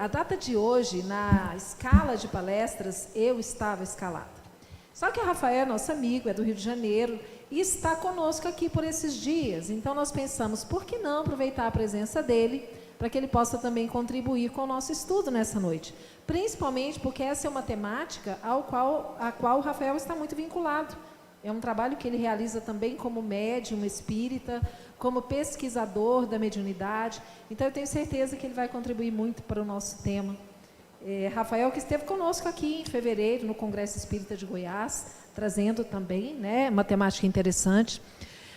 a data de hoje, na escala de palestras, eu estava escalada. Só que o Rafael é nosso amigo, é do Rio de Janeiro, e está conosco aqui por esses dias. Então, nós pensamos, por que não aproveitar a presença dele, para que ele possa também contribuir com o nosso estudo nessa noite. Principalmente porque essa é uma temática a qual o Rafael está muito vinculado. É um trabalho que ele realiza também como médium espírita, como pesquisador da mediunidade. Então, eu tenho certeza que ele vai contribuir muito para o nosso tema. Rafael, que esteve conosco aqui em fevereiro, no Congresso Espírita de Goiás, trazendo também, né, uma temática interessante.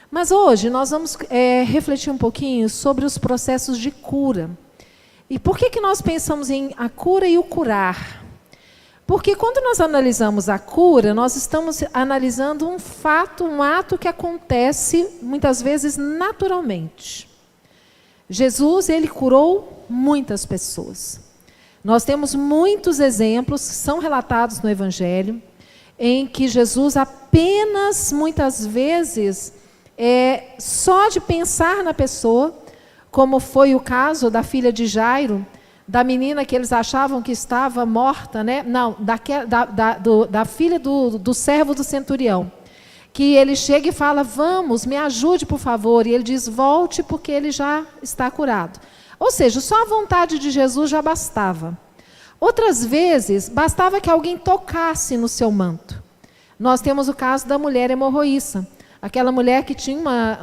Mas hoje nós vamos refletir um pouquinho sobre os processos de cura. E por que nós pensamos em a cura e o curar? Porque quando nós analisamos a cura, nós estamos analisando um fato, um ato que acontece muitas vezes naturalmente. Jesus, ele curou muitas pessoas. Nós temos muitos exemplos que são relatados no Evangelho, em que Jesus apenas, muitas vezes, só de pensar na pessoa, como foi o caso da filha de Jairo, da menina que eles achavam que estava morta, né? Não, da filha do servo do centurião, que ele chega e fala, vamos, me ajude por favor, e ele diz, volte porque ele já está curado. Ou seja, só a vontade de Jesus já bastava. Outras vezes, bastava que alguém tocasse no seu manto. Nós temos o caso da mulher hemorroíça, aquela mulher que tinha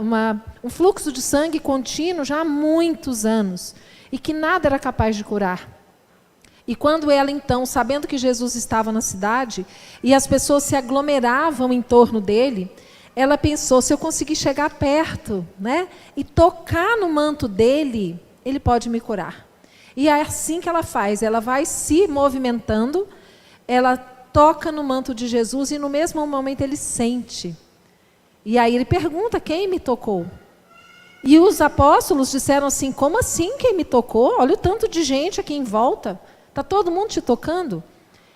um fluxo de sangue contínuo já há muitos anos, e que nada era capaz de curar. E quando ela, então, sabendo que Jesus estava na cidade, e as pessoas se aglomeravam em torno dele, ela pensou, se eu conseguir chegar perto, né, e tocar no manto dele, ele pode me curar. E é assim que ela faz, ela vai se movimentando, ela toca no manto de Jesus, e no mesmo momento ele sente. E aí ele pergunta, quem me tocou? E os apóstolos disseram assim, como assim quem me tocou? Olha o tanto de gente aqui em volta. Está todo mundo te tocando?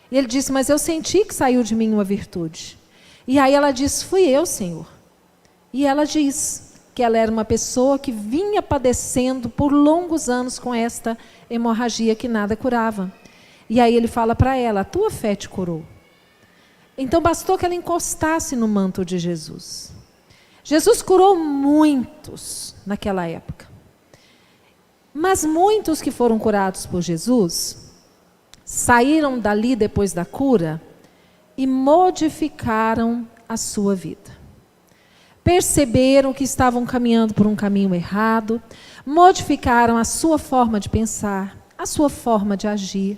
E ele disse, mas eu senti que saiu de mim uma virtude. E aí ela diz, fui eu, Senhor. E ela diz que ela era uma pessoa que vinha padecendo por longos anos com esta hemorragia que nada curava. E aí ele fala para ela, a tua fé te curou. Então bastou que ela encostasse no manto de Jesus. Jesus curou muitos naquela época. Mas muitos que foram curados por Jesus saíram dali depois da cura e modificaram a sua vida. Perceberam que estavam caminhando por um caminho errado, modificaram a sua forma de pensar, a sua forma de agir.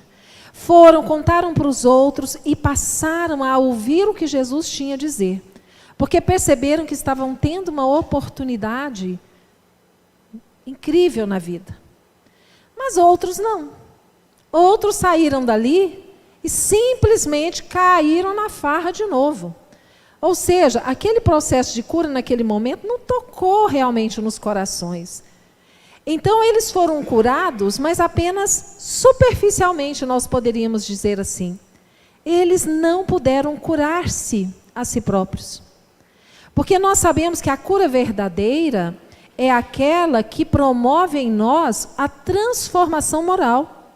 Contaram para os outros e passaram a ouvir o que Jesus tinha a dizer. Porque perceberam que estavam tendo uma oportunidade incrível na vida. Mas outros não. Outros saíram dali e simplesmente caíram na farra de novo. Ou seja, aquele processo de cura naquele momento não tocou realmente nos corações. Então eles foram curados, mas apenas superficialmente, nós poderíamos dizer assim. Eles não puderam curar-se a si próprios. Porque nós sabemos que a cura verdadeira é aquela que promove em nós a transformação moral,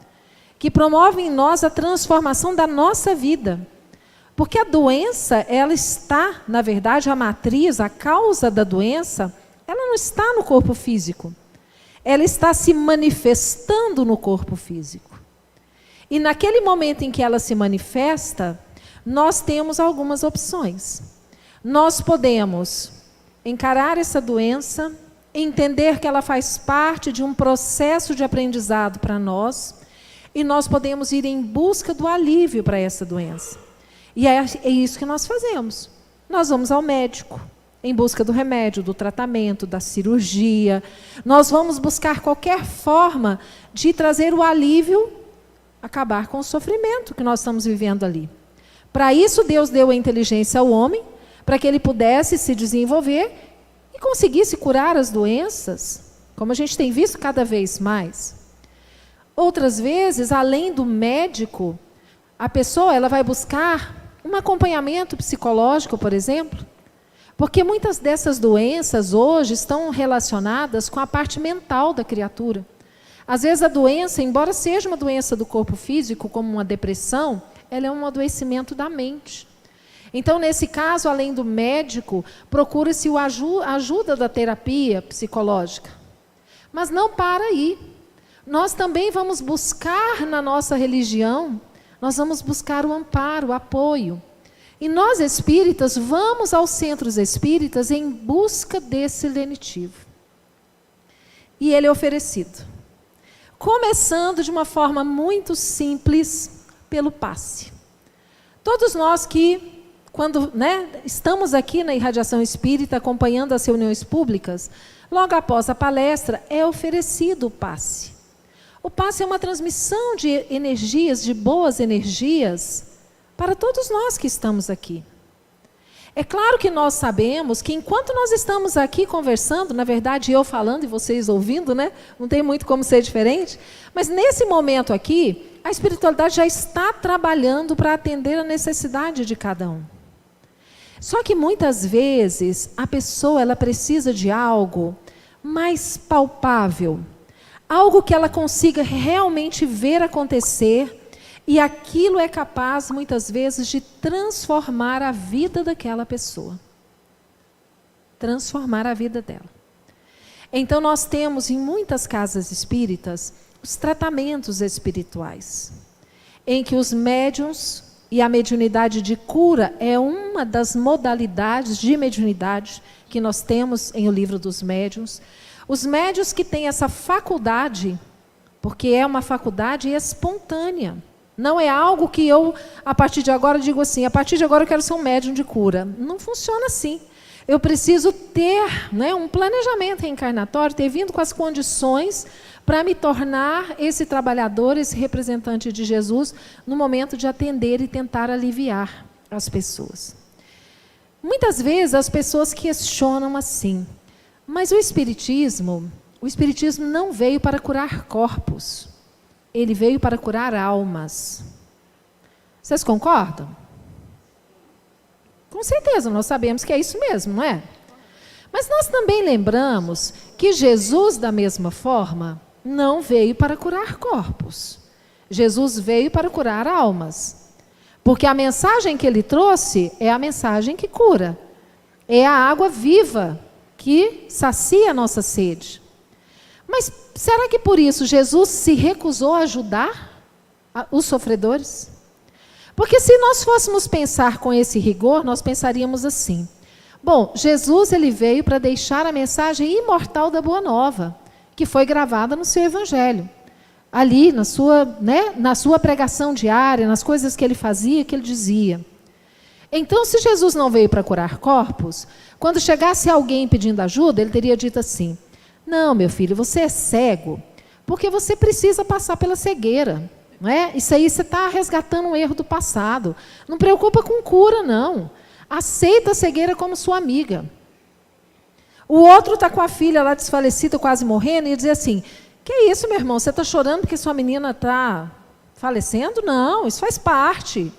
que promove em nós a transformação da nossa vida. Porque a doença, ela está, na verdade, a matriz, a causa da doença, ela não está no corpo físico. Ela está se manifestando no corpo físico. E naquele momento em que ela se manifesta, nós temos algumas opções. Nós podemos encarar essa doença, entender que ela faz parte de um processo de aprendizado para nós, e nós podemos ir em busca do alívio para essa doença. E é isso que nós fazemos. Nós vamos ao médico, em busca do remédio, do tratamento, da cirurgia. Nós vamos buscar qualquer forma de trazer o alívio, acabar com o sofrimento que nós estamos vivendo ali. Para isso, Deus deu a inteligência ao homem, para que ele pudesse se desenvolver e conseguisse curar as doenças, como a gente tem visto cada vez mais. Outras vezes, além do médico, a pessoa ela vai buscar um acompanhamento psicológico, por exemplo, porque muitas dessas doenças hoje estão relacionadas com a parte mental da criatura. Às vezes a doença, embora seja uma doença do corpo físico, como uma depressão, ela é um adoecimento da mente. Então, nesse caso, além do médico, procura-se a ajuda da terapia psicológica. Mas não para aí. Nós também vamos buscar na nossa religião, nós vamos buscar o amparo, o apoio. E nós espíritas vamos aos centros espíritas em busca desse lenitivo. E ele é oferecido. Começando de uma forma muito simples, pelo passe. Todos nós que, quando estamos aqui na irradiação espírita, acompanhando as reuniões públicas, logo após a palestra, é oferecido o passe. O passe é uma transmissão de energias, de boas energias, para todos nós que estamos aqui. É claro que nós sabemos que enquanto nós estamos aqui conversando, na verdade eu falando e vocês ouvindo, não tem muito como ser diferente, mas nesse momento aqui, a espiritualidade já está trabalhando para atender a necessidade de cada um. Só que muitas vezes a pessoa ela precisa de algo mais palpável, algo que ela consiga realmente ver acontecer, e aquilo é capaz, muitas vezes, de transformar a vida daquela pessoa. Transformar a vida dela. Então, nós temos em muitas casas espíritas os tratamentos espirituais, em que os médiuns e a mediunidade de cura é uma das modalidades de mediunidade que nós temos em O Livro dos Médiuns. Os médiuns que têm essa faculdade, porque é uma faculdade espontânea, não é algo que eu, a partir de agora, digo assim, a partir de agora eu quero ser um médium de cura. Não funciona assim. Eu preciso ter um planejamento reencarnatório, ter vindo com as condições para me tornar esse trabalhador, esse representante de Jesus, no momento de atender e tentar aliviar as pessoas. Muitas vezes as pessoas questionam assim, mas o Espiritismo não veio para curar corpos. Ele veio para curar almas. Vocês concordam? Com certeza, nós sabemos que é isso mesmo, não é? Mas nós também lembramos que Jesus, da mesma forma, não veio para curar corpos. Jesus veio para curar almas. Porque a mensagem que ele trouxe é a mensagem que cura. É a água viva que sacia a nossa sede. Mas será que por isso Jesus se recusou a ajudar os sofredores? Porque se nós fôssemos pensar com esse rigor, nós pensaríamos assim. Bom, Jesus ele veio para deixar a mensagem imortal da Boa Nova, que foi gravada no seu Evangelho. Ali, na sua pregação diária, nas coisas que ele fazia, que ele dizia. Então, se Jesus não veio para curar corpos, quando chegasse alguém pedindo ajuda, ele teria dito assim, não, meu filho, você é cego, porque você precisa passar pela cegueira. Não é? Isso aí você está resgatando um erro do passado. Não preocupa com cura, não. Aceita a cegueira como sua amiga. O outro está com a filha lá desfalecida, quase morrendo, e diz assim, que é isso, meu irmão? Você está chorando porque sua menina está falecendo? Não, isso faz parte.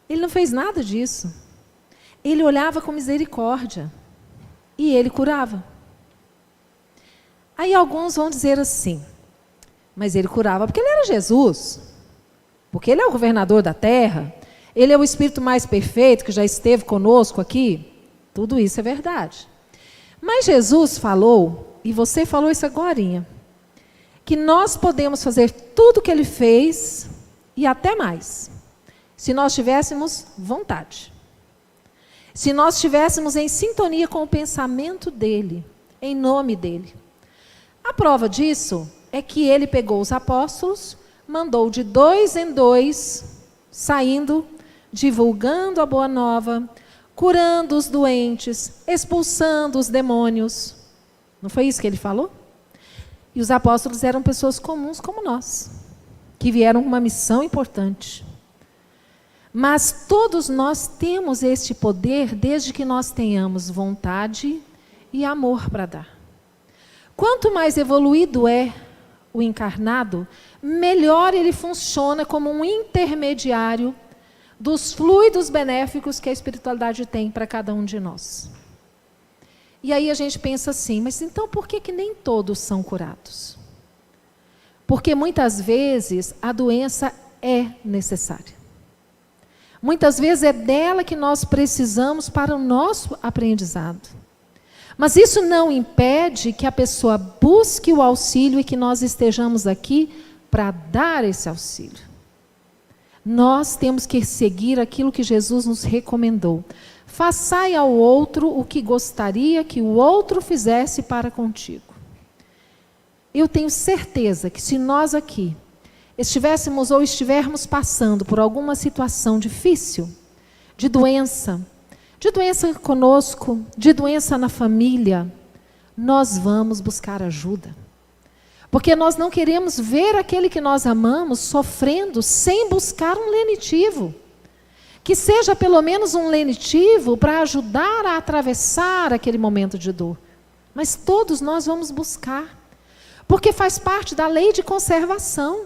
Ele não fez nada disso. Ele olhava com misericórdia. E ele curava. Aí alguns vão dizer assim, mas ele curava porque ele era Jesus, porque ele é o governador da terra, ele é o Espírito mais perfeito que já esteve conosco aqui. Tudo isso é verdade. Mas Jesus falou, e você falou isso agorinha, que nós podemos fazer tudo o que ele fez e até mais, se nós tivéssemos vontade. Se nós estivéssemos em sintonia com o pensamento dele, em nome dele. A prova disso é que ele pegou os apóstolos, mandou de 2 em 2, saindo, divulgando a boa nova, curando os doentes, expulsando os demônios. Não foi isso que ele falou? E os apóstolos eram pessoas comuns como nós, que vieram com uma missão importante. Mas todos nós temos este poder desde que nós tenhamos vontade e amor para dar. Quanto mais evoluído é o encarnado, melhor ele funciona como um intermediário dos fluidos benéficos que a espiritualidade tem para cada um de nós. E aí a gente pensa assim, mas então por que nem todos são curados? Porque muitas vezes a doença é necessária. Muitas vezes é dela que nós precisamos para o nosso aprendizado. Mas isso não impede que a pessoa busque o auxílio e que nós estejamos aqui para dar esse auxílio. Nós temos que seguir aquilo que Jesus nos recomendou. Façai ao outro o que gostaria que o outro fizesse para contigo. Eu tenho certeza que se nós aqui estivéssemos ou estivermos passando por alguma situação difícil, de doença conosco, de doença na família, nós vamos buscar ajuda. Porque nós não queremos ver aquele que nós amamos sofrendo sem buscar um lenitivo. Que seja pelo menos um lenitivo para ajudar a atravessar aquele momento de dor. Mas todos nós vamos buscar. Porque faz parte da lei de conservação.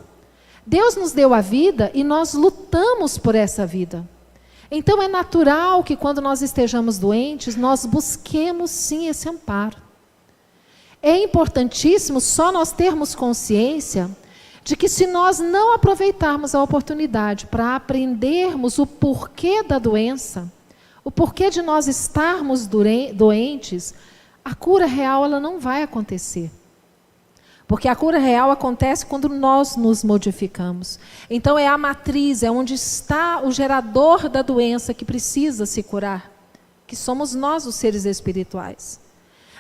Deus nos deu a vida e nós lutamos por essa vida. Então é natural que quando nós estejamos doentes, nós busquemos sim esse amparo. É importantíssimo só nós termos consciência de que se nós não aproveitarmos a oportunidade para aprendermos o porquê da doença, o porquê de nós estarmos doentes, a cura real ela não vai acontecer. Porque a cura real acontece quando nós nos modificamos. Então é a matriz, é onde está o gerador da doença que precisa se curar, que somos nós os seres espirituais.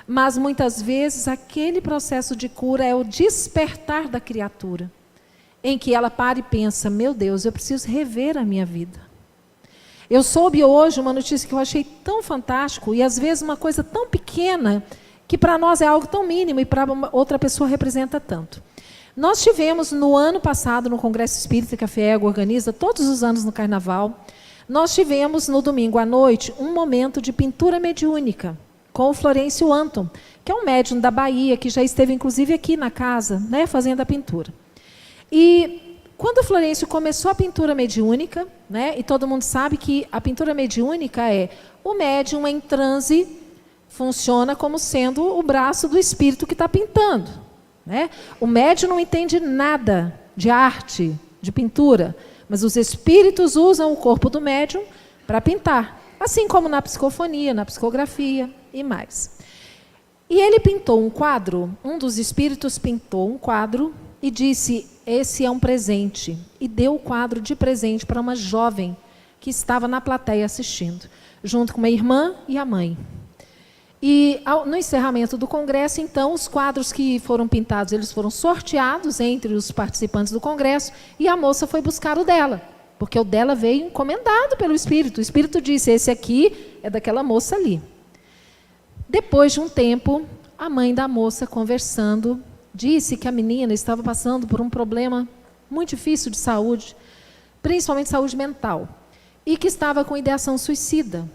Mas muitas vezes aquele processo de cura é o despertar da criatura, em que ela para e pensa, meu Deus, eu preciso rever a minha vida. Eu soube hoje uma notícia que eu achei tão fantástico, e às vezes uma coisa tão pequena, que para nós é algo tão mínimo e para outra pessoa representa tanto. Nós tivemos no ano passado, no Congresso Espírita que a FIEG organiza todos os anos no Carnaval, nós tivemos no domingo à noite um momento de pintura mediúnica com o Florencio Anton, que é um médium da Bahia, que já esteve inclusive aqui na casa, né, fazendo a pintura. E quando o Florencio começou a pintura mediúnica, né, e todo mundo sabe que a pintura mediúnica é o médium em transe, funciona como sendo o braço do espírito que está pintando. Né? O médium não entende nada de arte, de pintura, mas os espíritos usam o corpo do médium para pintar, assim como na psicofonia, na psicografia e mais. E ele pintou um quadro, um dos espíritos pintou um quadro e disse, esse é um presente, e deu o quadro de presente para uma jovem que estava na plateia assistindo, junto com uma irmã e a mãe. E no encerramento do congresso, então, os quadros que foram pintados, eles foram sorteados entre os participantes do congresso, e a moça foi buscar o dela, porque o dela veio encomendado pelo espírito. O espírito disse, esse aqui é daquela moça ali. Depois de um tempo, a mãe da moça, conversando, disse que a menina estava passando por um problema muito difícil de saúde, principalmente saúde mental, e que estava com ideação suicida.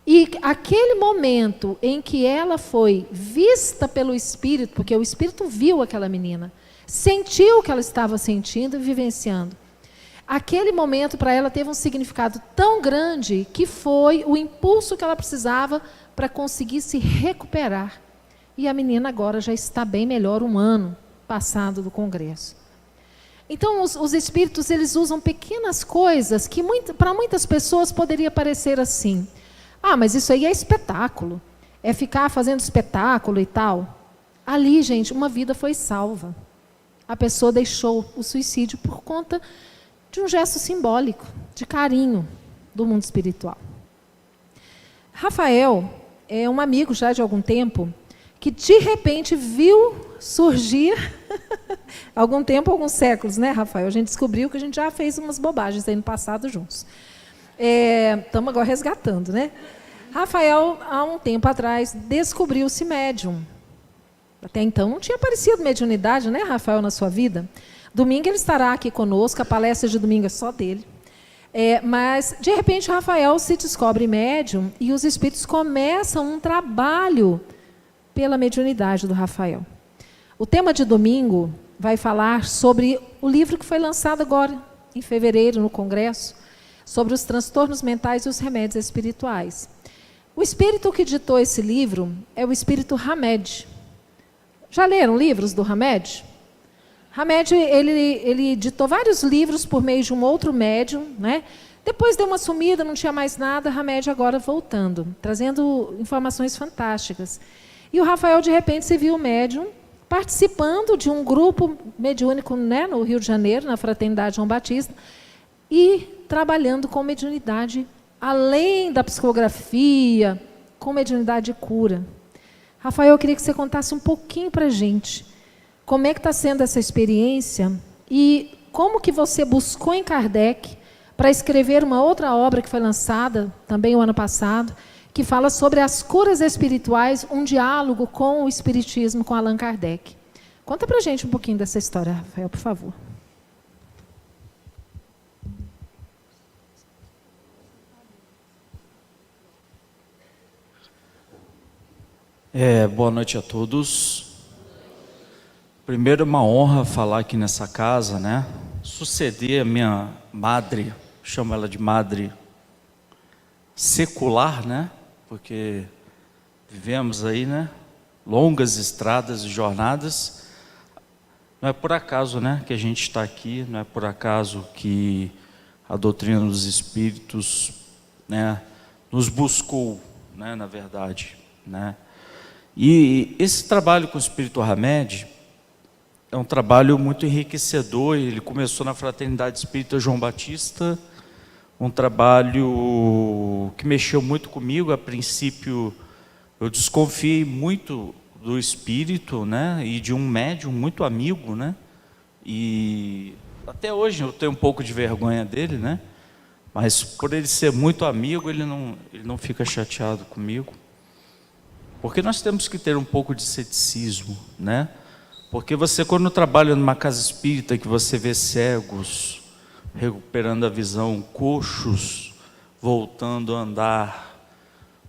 E aquele momento em que ela foi vista pelo espírito, porque o espírito viu aquela menina, sentiu o que ela estava sentindo e vivenciando. Aquele momento para ela teve um significado tão grande que foi o impulso que ela precisava para conseguir se recuperar. E a menina agora já está bem melhor, um ano passado do congresso. Então, os espíritos, eles usam pequenas coisas que para muitas pessoas poderia parecer assim. Ah, mas isso aí é espetáculo. É ficar fazendo espetáculo e tal. Ali, gente, uma vida foi salva. A pessoa deixou o suicídio por conta de um gesto simbólico, de carinho do mundo espiritual. Rafael é um amigo já de algum tempo, que de repente viu surgir, algum tempo, alguns séculos, né, Rafael? A gente descobriu que a gente já fez umas bobagens aí no passado juntos. Estamos agora resgatando, né? Rafael, há um tempo atrás, descobriu-se médium. Até então não tinha aparecido mediunidade, né, Rafael, na sua vida? Domingo ele estará aqui conosco, a palestra de domingo é só dele. Mas, de repente, Rafael se descobre médium e os espíritos começam um trabalho pela mediunidade do Rafael. O tema de domingo vai falar sobre o livro que foi lançado agora, em fevereiro, no Congresso, sobre os transtornos mentais e os remédios espirituais. O espírito que ditou esse livro é o espírito Hamed. Já leram livros do Hamed? Hamed, ele ditou vários livros por meio de um outro médium, né? Depois deu uma sumida, não tinha mais nada, Hamed agora voltando, trazendo informações fantásticas. E o Rafael, de repente, se viu médium, participando de um grupo mediúnico, né, no Rio de Janeiro, na Fraternidade João Batista, e trabalhando com mediunidade, além da psicografia, com mediunidade de cura. Rafael, eu queria que você contasse um pouquinho para a gente como é que está sendo essa experiência e como que você buscou em Kardec para escrever uma outra obra que foi lançada também o ano passado, que fala sobre as curas espirituais, um diálogo com o espiritismo, com Allan Kardec. Conta para a gente um pouquinho dessa história, Rafael, por favor. Boa noite a todos. Primeiro, é uma honra falar aqui nessa casa, né? Suceder a minha madre, chamo ela de madre secular, né? Porque vivemos aí, né? Longas estradas e jornadas. Não é por acaso, né? Que a gente está aqui, não é por acaso que a doutrina dos espíritos, né? Nos buscou, né? Na verdade, né? E esse trabalho com o Espírito Hamed é um trabalho muito enriquecedor. Ele começou na Fraternidade Espírita João Batista, um trabalho que mexeu muito comigo. A princípio, eu desconfiei muito do espírito, né, e de um médium muito amigo, né, e até hoje eu tenho um pouco de vergonha dele, né, mas por ele ser muito amigo, ele não fica chateado comigo. Porque nós temos que ter um pouco de ceticismo, né? Porque você, quando trabalha numa casa espírita, que você vê cegos recuperando a visão, coxos voltando a andar,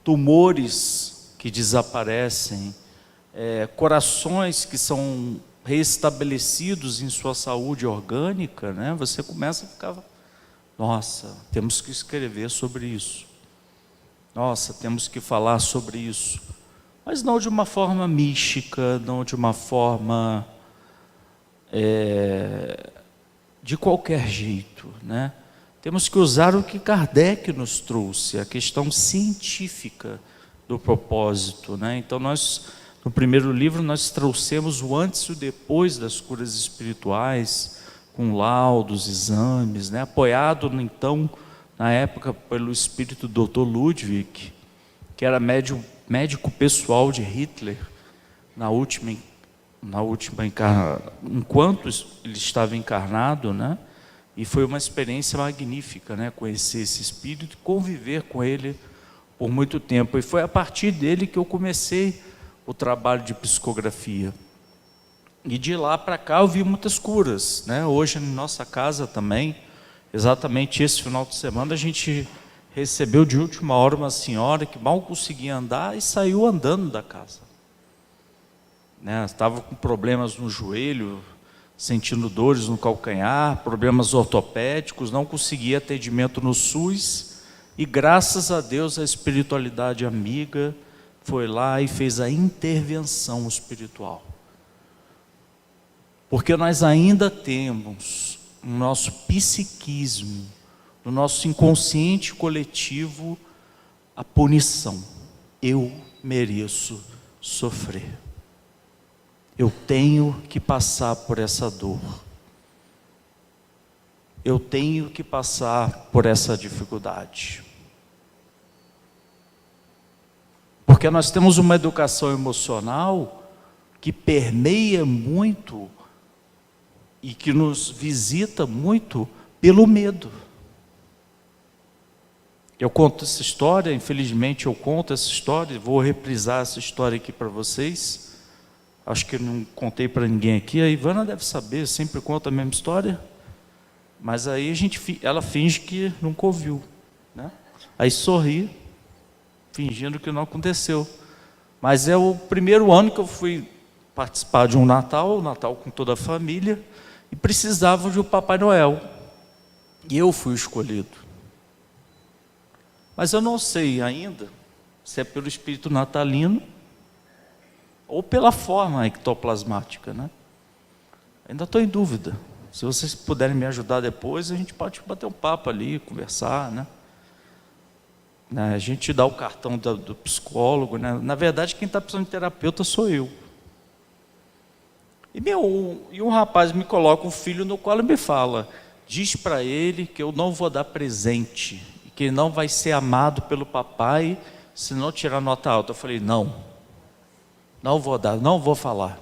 tumores que desaparecem, corações que são restabelecidos em sua saúde orgânica, né? Você começa a ficar, nossa, temos que escrever sobre isso. Nossa, temos que falar sobre isso. Mas não de uma forma mística, não de uma forma de qualquer jeito, né? Temos que usar o que Kardec nos trouxe, a questão científica do propósito, né? Então nós, no primeiro livro, nós trouxemos o antes e o depois das curas espirituais, com laudos, exames, né? Apoiado então, na época, pelo espírito do Dr. Ludwig, que era médico pessoal de Hitler, enquanto ele estava encarnado, né? E foi uma experiência magnífica, né? Conhecer esse espírito e conviver com ele por muito tempo. E foi a partir dele que eu comecei o trabalho de psicografia. E de lá para cá eu vi muitas curas, né? Hoje em nossa casa também, exatamente esse final de semana, a gente recebeu de última hora uma senhora que mal conseguia andar e saiu andando da casa, né? Estava com problemas no joelho, sentindo dores no calcanhar, problemas ortopédicos, não conseguia atendimento no SUS, e graças a Deus a espiritualidade amiga foi lá e fez a intervenção espiritual. Porque nós ainda temos no nosso psiquismo, no nosso inconsciente coletivo, a punição. Eu mereço sofrer. Eu tenho que passar por essa dor. Eu tenho que passar por essa dificuldade. Porque nós temos uma educação emocional que permeia muito e que nos visita muito pelo medo. Eu conto essa história, infelizmente eu conto essa história, vou reprisar essa história aqui para vocês. Acho que eu não contei para ninguém aqui, a Ivana deve saber, sempre conta a mesma história. Mas aí ela finge que nunca ouviu, né? Aí sorri, fingindo que não aconteceu. Mas é o primeiro ano que eu fui participar de um Natal com toda a família, e precisava de um Papai Noel. E eu fui escolhido. Mas eu não sei ainda se é pelo espírito natalino ou pela forma ectoplasmática, né? Ainda estou em dúvida. Se vocês puderem me ajudar depois, a gente pode bater um papo ali, conversar, né? A gente dá o cartão do psicólogo, né? Na verdade, quem está precisando de terapeuta sou eu. E um rapaz me coloca um filho no colo e me fala: diz para ele que eu não vou dar presente, que ele não vai ser amado pelo papai se não tirar nota alta. Eu falei: não vou dar, não vou falar.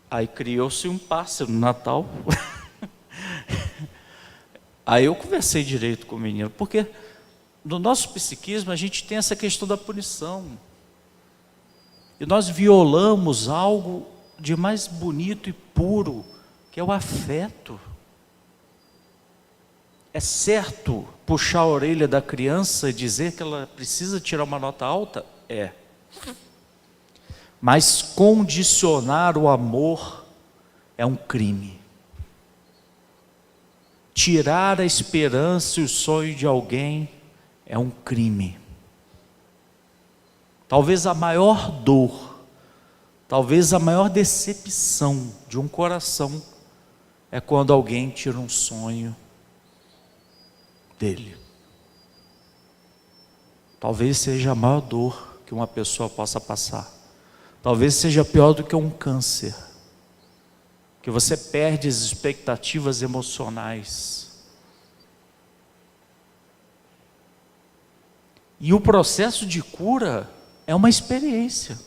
Aí criou-se um pássaro no Natal. Aí eu conversei direito com o menino, porque no nosso psiquismo a gente tem essa questão da punição. E nós violamos algo de mais bonito e puro, que é o afeto. É certo puxar a orelha da criança e dizer que ela precisa tirar uma nota alta? É. Mas condicionar o amor é um crime. Tirar a esperança e o sonho de alguém é um crime. Talvez a maior dor, talvez a maior decepção de um coração é quando alguém tira um sonho dele. Talvez seja a maior dor que uma pessoa possa passar. Talvez seja pior do que um câncer, que você perde as expectativas emocionais. E o processo de cura é uma experiência,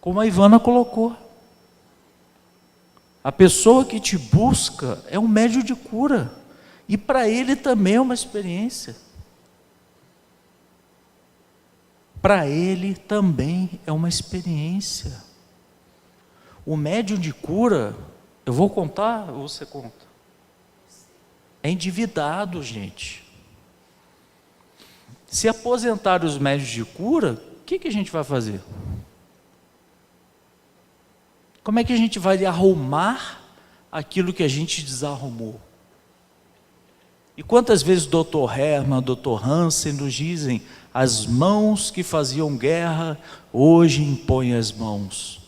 como a Ivana colocou. A pessoa que te busca é um médium de cura, e para ele também é uma experiência. Para ele também é uma experiência. O médium de cura, eu vou contar ou você conta? É endividado, gente. Se aposentar os médios de cura, o que a gente vai fazer? Como é que a gente vai arrumar aquilo que a gente desarrumou? E quantas vezes o Dr. Hermann, Dr. Hansen nos dizem: as mãos que faziam guerra, hoje impõem as mãos.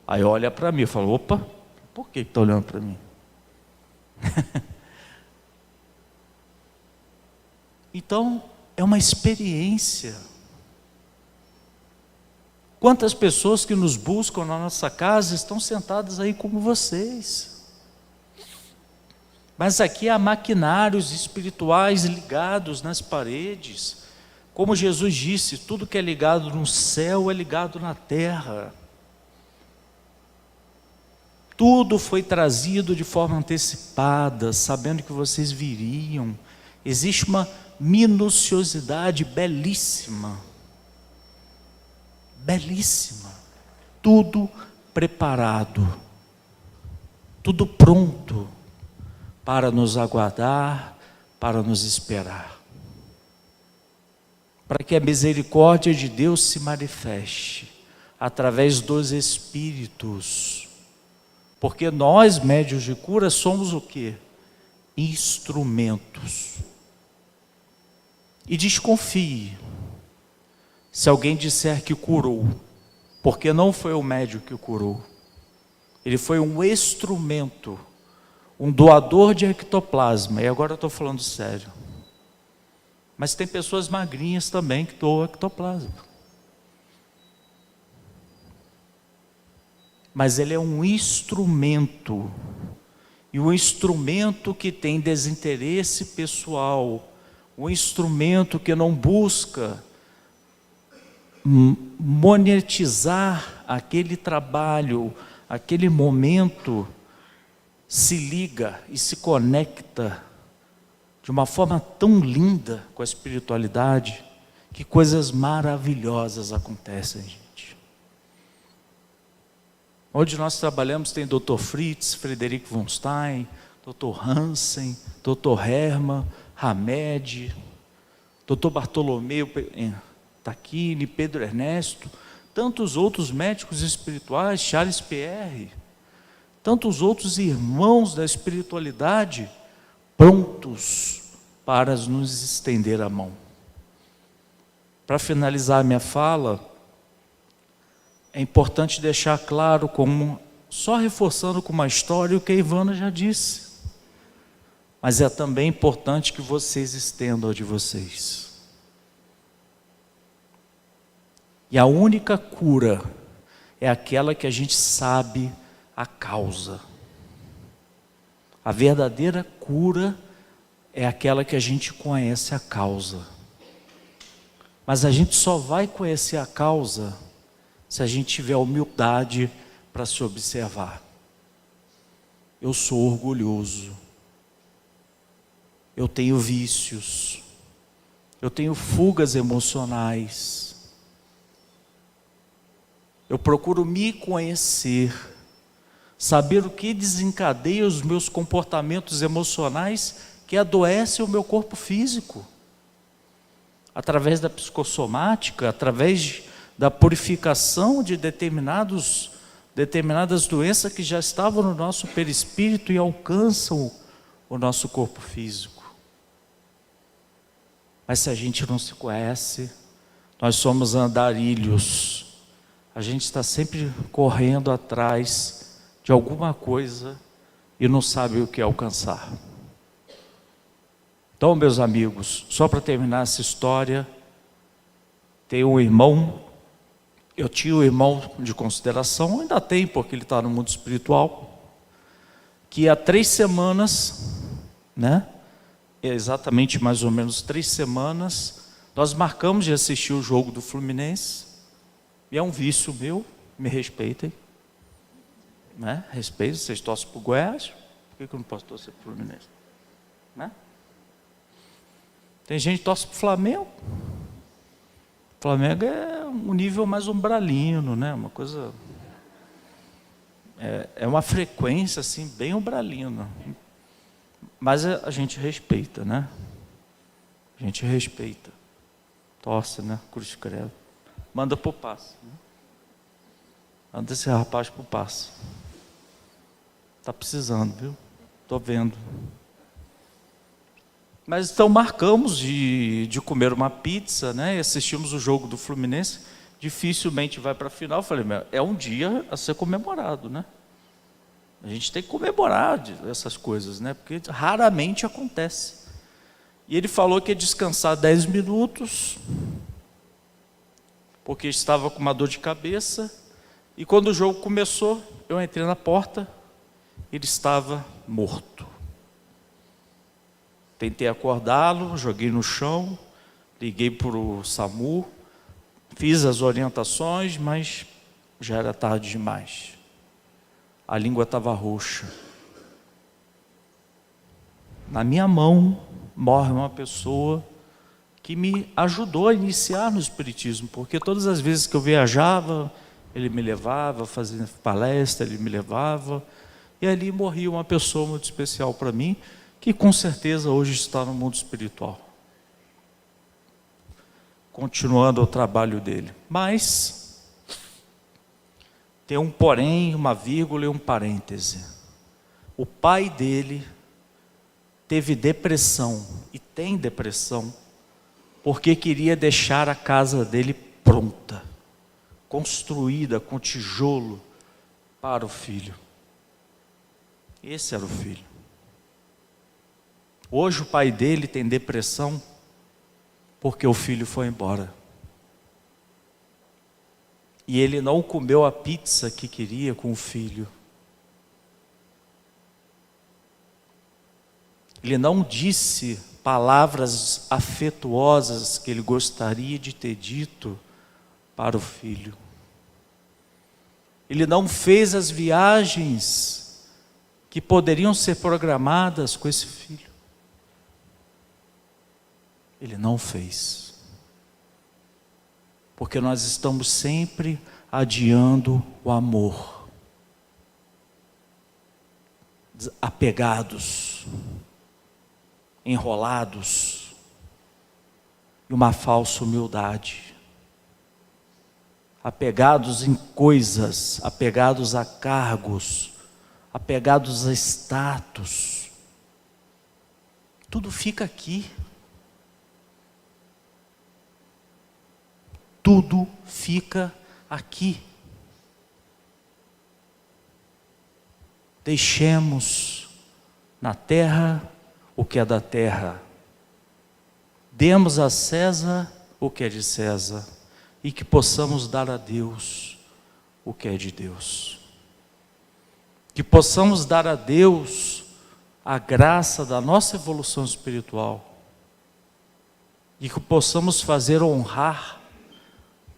Aí olha para mim e fala: opa, por que está olhando para mim? Então, é uma experiência. Quantas pessoas que nos buscam na nossa casa estão sentadas aí como vocês? Mas aqui há maquinários espirituais ligados nas paredes. Como Jesus disse, tudo que é ligado no céu é ligado na terra. Tudo foi trazido de forma antecipada, sabendo que vocês viriam. Existe uma minuciosidade belíssima. Belíssima. Tudo preparado. Tudo pronto para nos aguardar, para nos esperar. Para que a misericórdia de Deus se manifeste através dos Espíritos. Porque nós, médiuns de cura, somos o quê? Instrumentos. E desconfie, se alguém disser que curou, porque não foi o médium que curou. Ele foi um instrumento, um doador de ectoplasma. E agora eu estou falando sério. Mas tem pessoas magrinhas também que doam ectoplasma. Mas ele é um instrumento. E um instrumento que tem desinteresse pessoal. Um instrumento que não busca monetizar aquele trabalho, aquele momento, se liga e se conecta de uma forma tão linda com a espiritualidade, que coisas maravilhosas acontecem, gente. Onde nós trabalhamos tem Dr. Fritz, Frederico von Stein, Dr. Hansen, Dr. Hermann, Hamed, Dr. Bartolomeu Tacchini, Pedro Ernesto, tantos outros médicos espirituais, Charles Pierre, tantos outros irmãos da espiritualidade, prontos para nos estender a mão. Para finalizar minha fala, é importante deixar claro como só reforçando com uma história o que a Ivana já disse. Mas é também importante que vocês estendam a de vocês. E a única cura é aquela que a gente sabe a causa. A verdadeira cura é aquela que a gente conhece a causa. Mas a gente só vai conhecer a causa se a gente tiver humildade para se observar. Eu sou orgulhoso. Eu tenho vícios. Eu tenho fugas emocionais. Eu procuro me conhecer, saber o que desencadeia os meus comportamentos emocionais que adoecem o meu corpo físico. Através da psicossomática, através da purificação de determinadas doenças que já estavam no nosso perispírito e alcançam o nosso corpo físico. Mas se a gente não se conhece, nós somos andarilhos. A gente está sempre correndo atrás de alguma coisa e não sabe o que alcançar. Então, meus amigos, só para terminar essa história, tem um irmão, eu tinha um irmão de consideração, ainda tem porque ele está no mundo espiritual, que há 3 semanas, exatamente mais ou menos 3 semanas, nós marcamos de assistir o jogo do Fluminense. E é um vício meu, me respeitem. Respeito, vocês torcem para o Goiás, por que eu não posso torcer para o Fluminense? Tem gente que torce para o Flamengo. O Flamengo é um nível mais umbralino, uma coisa... É uma frequência assim, bem umbralina. Mas a gente respeita, A gente respeita. Torce, cruz credo. Manda para o passe. Manda esse rapaz para o passe. Está precisando, viu? Estou vendo. Mas então marcamos de comer uma pizza, e assistimos o jogo do Fluminense. Dificilmente vai para a final. Eu falei, é um dia a ser comemorado, A gente tem que comemorar essas coisas, porque raramente acontece. E ele falou que ia descansar 10 minutos, porque estava com uma dor de cabeça, e quando o jogo começou, eu entrei na porta, ele estava morto. Tentei acordá-lo, joguei no chão, liguei para o SAMU, fiz as orientações, mas já era tarde demais. A língua estava roxa. Na minha mão morre uma pessoa que me ajudou a iniciar no Espiritismo, porque todas as vezes que eu viajava, ele me levava, fazia palestra, ele me levava, e ali morria uma pessoa muito especial para mim, que com certeza hoje está no mundo espiritual, continuando o trabalho dele. Mas tem um porém, uma vírgula e um parêntese. O pai dele teve depressão, e tem depressão, porque queria deixar a casa dele pronta, construída com tijolo para o filho. Esse era o filho. Hoje o pai dele tem depressão porque o filho foi embora. E ele não comeu a pizza que queria com o filho. Ele não disse palavras afetuosas que ele gostaria de ter dito para o filho. Ele não fez as viagens que poderiam ser programadas com esse filho. Ele não fez. Porque nós estamos sempre adiando o amor. Apegados, enrolados, e uma falsa humildade. Apegados em coisas, apegados a cargos, apegados a status. Tudo fica aqui. Tudo fica aqui. deixemos na terra o que é da terra, demos a César o que é de César, e que possamos dar a Deus o que é de Deus. Que possamos dar a Deus a graça da nossa evolução espiritual, e que possamos fazer honrar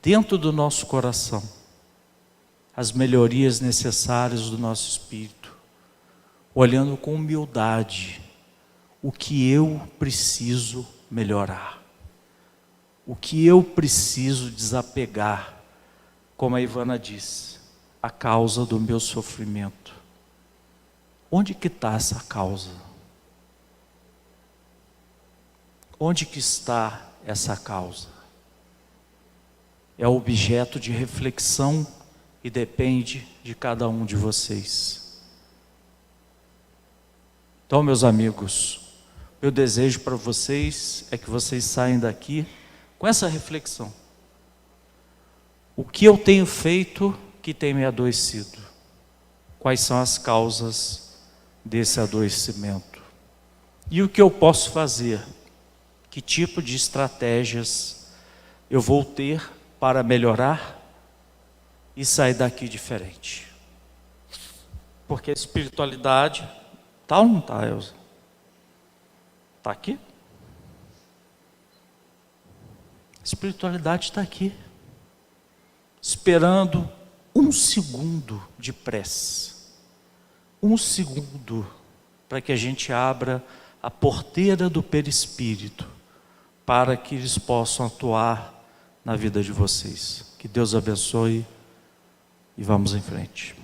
dentro do nosso coração as melhorias necessárias do nosso espírito, olhando com humildade o que eu preciso melhorar, o que eu preciso desapegar, como a Ivana disse, a causa do meu sofrimento. Onde que está essa causa? Onde que está essa causa? É objeto de reflexão e depende de cada um de vocês. Então, meus amigos, meu desejo para vocês é que vocês saiam daqui com essa reflexão. O que eu tenho feito que tem me adoecido? Quais são as causas desse adoecimento? E o que eu posso fazer? Que tipo de estratégias eu vou ter para melhorar e sair daqui diferente? Porque a espiritualidade, tá ou não tá, Elza? Está aqui? A espiritualidade está aqui, esperando um segundo de prece, um segundo para que a gente abra a porteira do perispírito, para que eles possam atuar na vida de vocês. Que Deus abençoe e vamos em frente.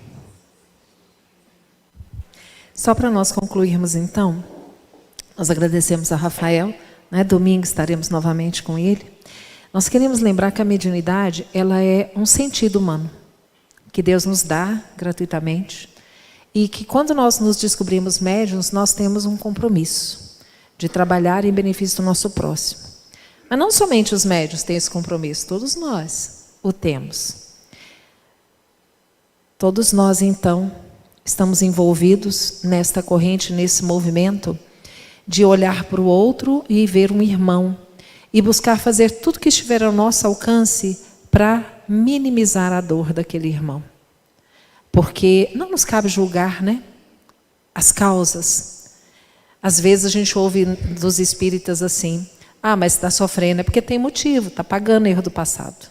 Só para nós concluirmos então, nós agradecemos a Rafael, né? Domingo estaremos novamente com ele. Nós queremos lembrar que a mediunidade, ela é um sentido humano, que Deus nos dá gratuitamente, e que quando nós nos descobrimos médiuns, nós temos um compromisso de trabalhar em benefício do nosso próximo. Mas não somente os médiuns têm esse compromisso, todos nós o temos. Todos nós, então, estamos envolvidos nesta corrente, nesse movimento de olhar para o outro e ver um irmão e buscar fazer tudo que estiver ao nosso alcance para minimizar a dor daquele irmão. Porque não nos cabe julgar, né, as causas. Às vezes a gente ouve dos espíritas assim: ah, mas está sofrendo é porque tem motivo, está pagando erro do passado.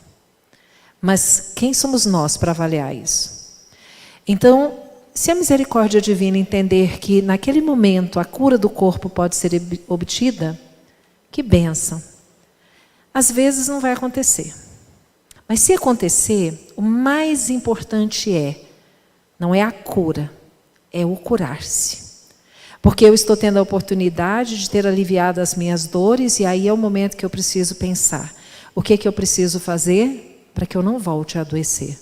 Mas quem somos nós para avaliar isso? Então, se a misericórdia divina entender que naquele momento a cura do corpo pode ser obtida, que bênção. Às vezes não vai acontecer. Mas se acontecer, o mais importante não é a cura, é o curar-se. Porque eu estou tendo a oportunidade de ter aliviado as minhas dores, e aí é o momento que eu preciso pensar: o que eu preciso fazer para que eu não volte a adoecer?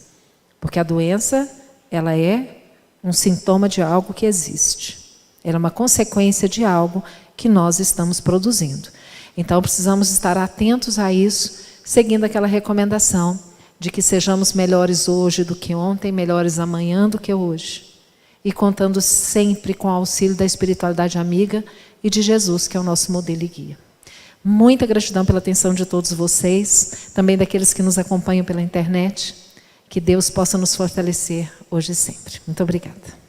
Porque a doença, ela é um sintoma de algo que existe. Ela é uma consequência de algo que nós estamos produzindo. Então precisamos estar atentos a isso, seguindo aquela recomendação de que sejamos melhores hoje do que ontem, melhores amanhã do que hoje. E contando sempre com o auxílio da espiritualidade amiga e de Jesus, que é o nosso modelo e guia. Muita gratidão pela atenção de todos vocês, também daqueles que nos acompanham pela internet. Que Deus possa nos fortalecer hoje e sempre. Muito obrigada.